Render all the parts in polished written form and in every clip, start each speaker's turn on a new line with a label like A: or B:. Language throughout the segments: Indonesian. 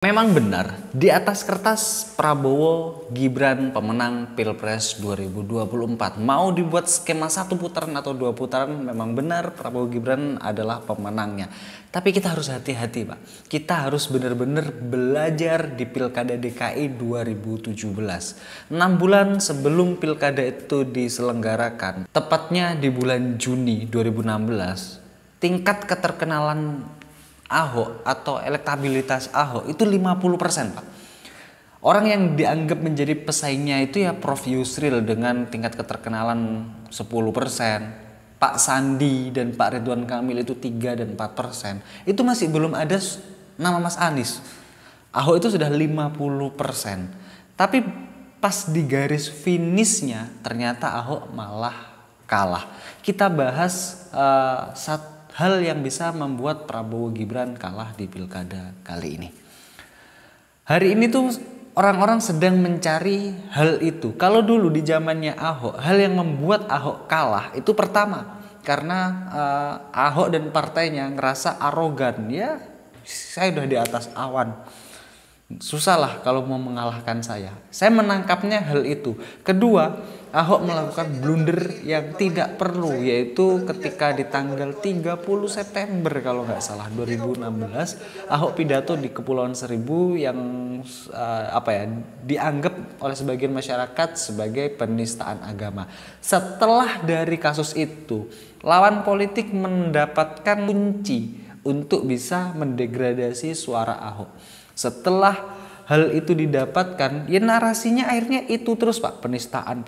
A: Memang benar, di atas kertas Prabowo Gibran pemenang Pilpres 2024. Mau dibuat skema 1 putaran atau 2 putaran, memang benar Prabowo Gibran adalah pemenangnya. Tapi kita harus hati-hati, Pak. Kita harus benar-benar belajar di Pilkada DKI 2017. 6 bulan sebelum Pilkada itu diselenggarakan, tepatnya di bulan Juni 2016, tingkat keterkenalan Ahok atau elektabilitas Ahok itu 50%, Pak. Orang yang dianggap menjadi pesaingnya itu ya Prof Yusril dengan tingkat keterkenalan 10%. Pak Sandi dan Pak Ridwan Kamil itu 3 dan 4%. Itu masih belum ada nama Mas Anies. Ahok itu sudah 50%. Tapi pas di garis finishnya ternyata Ahok malah kalah. Kita bahas hal yang bisa membuat Prabowo Gibran kalah di pilkada kali ini. Hari ini tuh orang-orang sedang mencari hal itu. Kalau dulu di zamannya Ahok, hal yang membuat Ahok kalah itu pertama karena Ahok dan partainya ngerasa arogan. Ya, saya udah di atas awan. Susah lah kalau mau mengalahkan saya. Saya menangkapnya hal itu. Kedua, Ahok melakukan blunder yang tidak perlu, yaitu ketika di tanggal 30 September kalau nggak salah 2016, Ahok pidato di Kepulauan Seribu yang dianggap oleh sebagian masyarakat sebagai penistaan agama. Setelah dari kasus itu, lawan politik mendapatkan kunci untuk bisa mendegradasi suara Ahok. Setelah hal itu didapatkan, ya narasinya akhirnya itu terus, Pak. Penistaan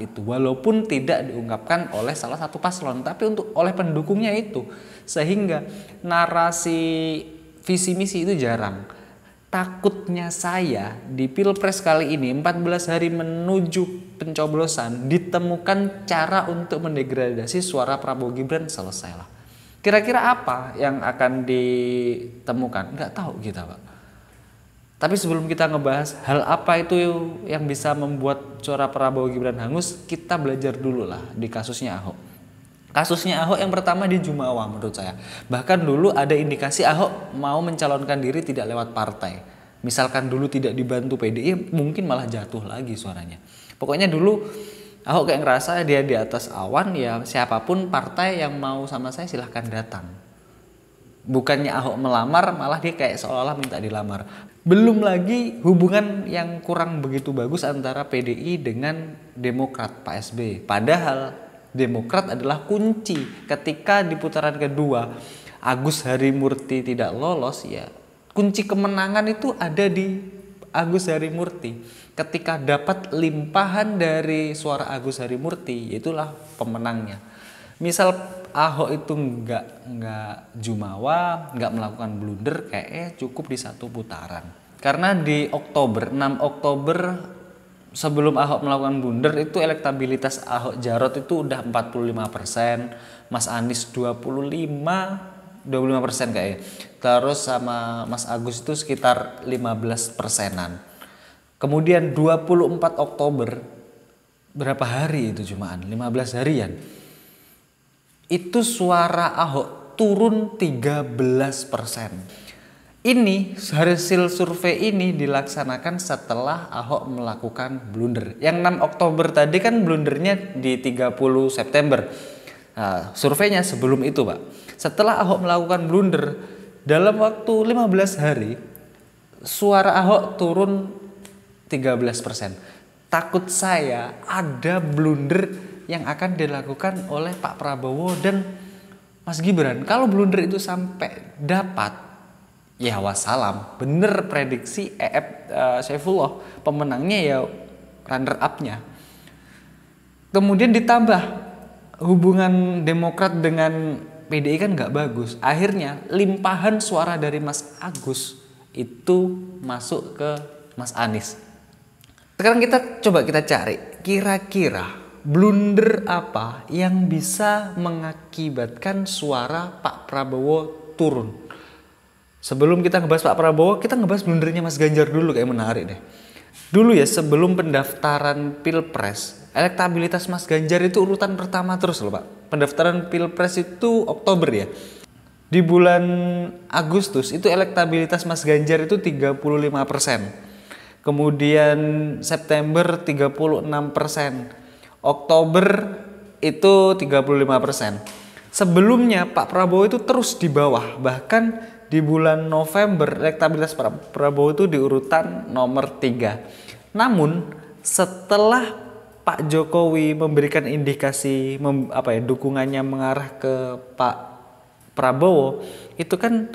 A: itu. Walaupun tidak diungkapkan oleh salah satu paslon, tapi oleh pendukungnya itu. Sehingga narasi visi misi itu jarang. Takutnya saya di Pilpres kali ini 14 hari menuju pencoblosan ditemukan cara untuk mendegradasi suara Prabowo Gibran, selesailah. Kira-kira apa yang akan ditemukan? Nggak tahu kita, Pak. Tapi sebelum kita ngebahas hal apa itu yang bisa membuat suara Prabowo Gibran hangus, kita belajar dulu lah di kasusnya Ahok. Kasusnya Ahok yang pertama di Jumawa menurut saya. Bahkan dulu ada indikasi Ahok mau mencalonkan diri tidak lewat partai. Misalkan dulu tidak dibantu PDI, mungkin malah jatuh lagi suaranya. Pokoknya dulu Ahok kayak ngerasa dia di atas awan, ya siapapun partai yang mau sama saya silahkan datang. Bukannya Ahok melamar, malah dia kayak seolah-olah minta dilamar. Belum lagi hubungan yang kurang begitu bagus antara PDI dengan Demokrat, Pak SB. Padahal Demokrat adalah kunci ketika di putaran kedua Agus Harimurti tidak lolos, ya kunci kemenangan itu ada di Agus Harimurti. Ketika dapat limpahan dari suara Agus Harimurti, itulah pemenangnya. Misal Ahok itu nggak jumawa, nggak melakukan blunder, kayaknya cukup di 1 putaran. Karena di Oktober, 6 Oktober sebelum Ahok melakukan blunder itu elektabilitas Ahok Jarot itu udah 45%, Mas Anies 25% kayaknya. Terus sama Mas Agus itu sekitar 15%-an. Kemudian 24 Oktober, berapa hari itu cumaan? 15 harian. Itu suara Ahok turun 13%. Ini hasil survei ini dilaksanakan setelah Ahok melakukan blunder. Yang 6 Oktober tadi kan blundernya di 30 September. Nah, surveinya sebelum itu, Pak. Setelah Ahok melakukan blunder, dalam waktu 15 hari, suara Ahok turun 13%. Takut saya ada blunder yang akan dilakukan oleh Pak Prabowo dan Mas Gibran. Kalau blunder itu sampai dapat, ya wassalam. Bener prediksi Saifullah, pemenangnya ya runner up-nya. Kemudian ditambah hubungan Demokrat dengan PDI kan nggak bagus. Akhirnya limpahan suara dari Mas Agus itu masuk ke Mas Anies. Sekarang kita cari kira-kira blunder apa yang bisa mengakibatkan suara Pak Prabowo turun. Sebelum kita ngebahas Pak Prabowo, kita ngebahas blundernya Mas Ganjar dulu, kayak menarik deh. Dulu ya sebelum pendaftaran Pilpres, elektabilitas Mas Ganjar itu urutan pertama terus loh, Pak. Pendaftaran Pilpres itu Oktober ya. Di bulan Agustus itu elektabilitas Mas Ganjar itu 35%. Kemudian September 36%. Oktober itu 35%. Sebelumnya Pak Prabowo itu terus di bawah. Bahkan di bulan November elektabilitas Pak Prabowo itu di urutan nomor 3. Namun setelah Pak Jokowi memberikan indikasi dukungannya mengarah ke Pak Prabowo, itu kan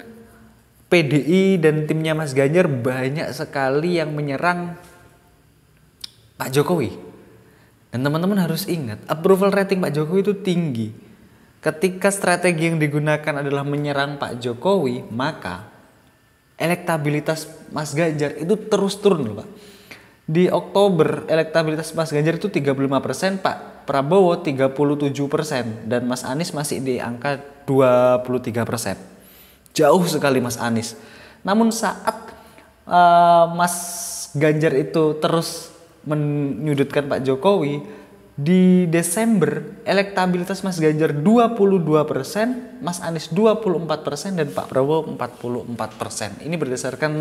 A: PDI dan timnya Mas Ganjar banyak sekali yang menyerang Pak Jokowi. Dan teman-teman harus ingat, approval rating Pak Jokowi itu tinggi. Ketika strategi yang digunakan adalah menyerang Pak Jokowi, maka elektabilitas Mas Ganjar itu terus turun loh Pak. Di Oktober elektabilitas Mas Ganjar itu 35%, Pak Prabowo 37%, dan Mas Anies masih di angka 23%. Jauh sekali Mas Anies. Namun saat Mas Ganjar itu terus menyudutkan Pak Jokowi, di Desember elektabilitas Mas Ganjar 22%, Mas Anies 24%, dan Pak Prabowo 44%. Ini berdasarkan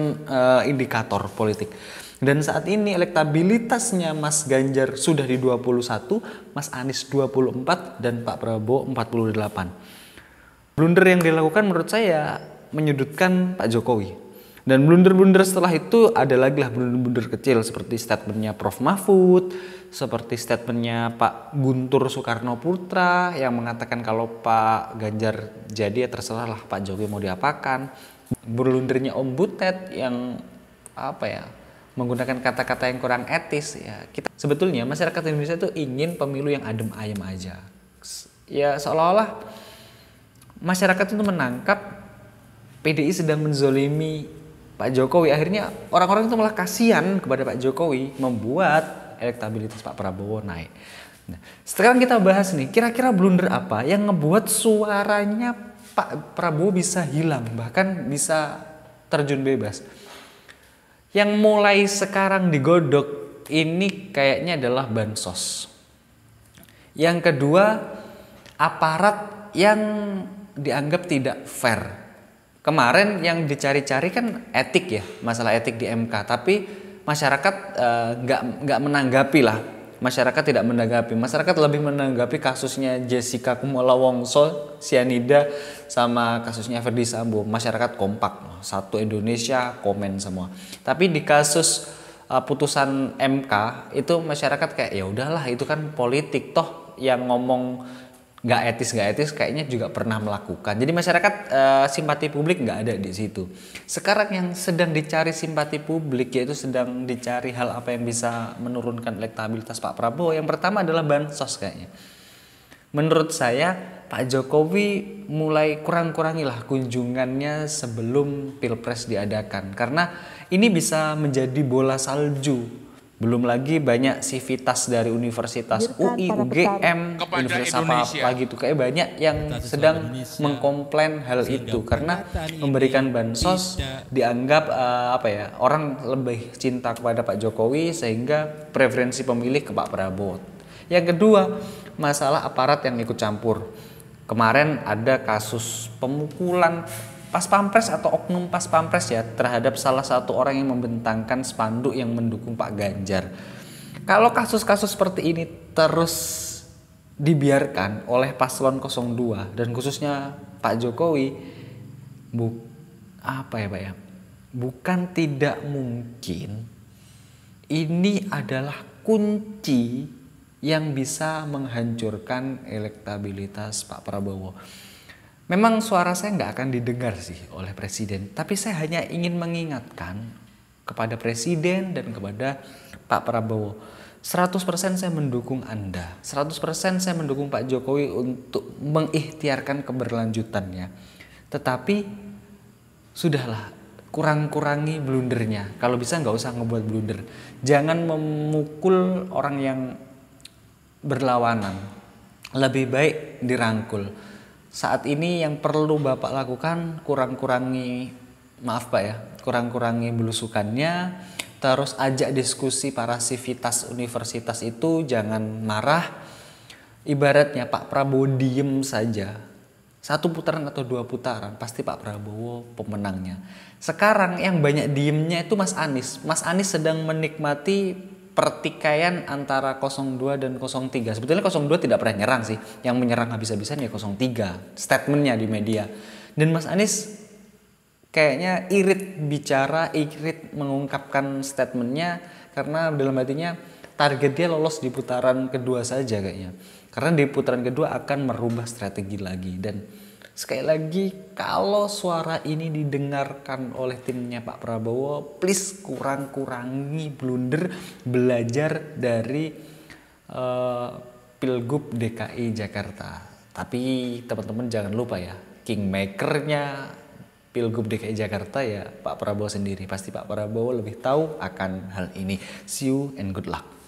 A: indikator politik. Dan saat ini elektabilitasnya Mas Ganjar sudah di 21, Mas Anies 24, dan Pak Prabowo 48. Blunder yang dilakukan menurut saya menyudutkan Pak Jokowi. Dan blunder-blunder setelah itu ada lagi lah blunder-blunder kecil seperti statementnya Prof Mahfud, seperti statementnya Pak Guntur Soekarno Putra yang mengatakan kalau Pak Ganjar jadi ya terserah lah Pak Jokowi mau diapakan. Blundernya Om Butet yang menggunakan kata-kata yang kurang etis ya. Sebetulnya masyarakat Indonesia itu ingin pemilu yang adem ayem aja. Ya seolah-olah masyarakat itu menangkap PDI sedang menzolimi Pak Jokowi. Akhirnya orang-orang itu malah kasihan kepada Pak Jokowi, membuat elektabilitas Pak Prabowo naik. Nah, sekarang kita bahas nih, kira-kira blunder apa yang ngebuat suaranya Pak Prabowo bisa hilang, bahkan bisa terjun bebas. Yang mulai sekarang digodok ini kayaknya adalah bansos. Yang kedua, aparat yang dianggap tidak fair. Kemarin yang dicari-cari kan etik ya, masalah etik di MK, tapi masyarakat nggak menanggapi lah. Masyarakat tidak menanggapi. Masyarakat lebih menanggapi kasusnya Jessica Kumala Wongso, cyanida, sama kasusnya Ferdy Sambo. Masyarakat kompak, satu Indonesia komen semua. Tapi di kasus putusan MK itu masyarakat kayak ya udahlah itu kan politik, toh yang ngomong nggak etis kayaknya juga pernah melakukan. Jadi masyarakat simpati publik nggak ada di situ. Sekarang yang sedang dicari simpati publik yaitu sedang dicari hal apa yang bisa menurunkan elektabilitas Pak Prabowo. Yang pertama adalah bansos kayaknya. Menurut saya Pak Jokowi mulai kurang-kurangilah kunjungannya sebelum Pilpres diadakan, karena ini bisa menjadi bola salju. Belum lagi banyak sivitas dari Universitas UI, UGM, Universitas apa lagi itu kayak banyak yang sedang mengkomplain hal itu karena memberikan bansos dianggap orang lebih cinta kepada Pak Jokowi sehingga preferensi pemilih ke Pak Prabowo. Yang kedua, masalah aparat yang ikut campur. Kemarin ada kasus pemukulan Pas Pampres atau oknum Pas Pampres ya terhadap salah satu orang yang membentangkan spanduk yang mendukung Pak Ganjar. Kalau kasus-kasus seperti ini terus dibiarkan oleh paslon 02 dan khususnya Pak Jokowi, bukan tidak mungkin ini adalah kunci yang bisa menghancurkan elektabilitas Pak Prabowo. Memang suara saya nggak akan didengar sih oleh Presiden, tapi saya hanya ingin mengingatkan kepada Presiden dan kepada Pak Prabowo. 100% saya mendukung Anda, 100% saya mendukung Pak Jokowi untuk mengikhtiarkan keberlanjutannya. Tetapi sudahlah, kurangi blundernya. Kalau bisa nggak usah ngebuat blunder. Jangan memukul orang yang berlawanan. Lebih baik dirangkul. Saat ini yang perlu Bapak lakukan kurangi belusukannya, terus ajak diskusi para sivitas universitas itu, jangan marah. Ibaratnya Pak Prabowo diem saja, 1 putaran atau 2 putaran pasti Pak Prabowo pemenangnya. Sekarang yang banyak diemnya itu Mas Anies. Mas Anies sedang menikmati pertikaian antara 02 dan 03. Sebetulnya 02 tidak pernah nyerang sih. Yang menyerang habis-habisan ya 03. Statementnya di media. Dan Mas Anies kayaknya irit bicara, irit mengungkapkan statementnya karena dalam hatinya target dia lolos di putaran kedua saja kayaknya. Karena di putaran kedua akan merubah strategi lagi. Dan sekali lagi kalau suara ini didengarkan oleh timnya Pak Prabowo, please kurangi blunder, belajar dari Pilgub DKI Jakarta. Tapi teman-teman jangan lupa ya, kingmakernya Pilgub DKI Jakarta ya Pak Prabowo sendiri. Pasti Pak Prabowo lebih tahu akan hal ini. See you and good luck.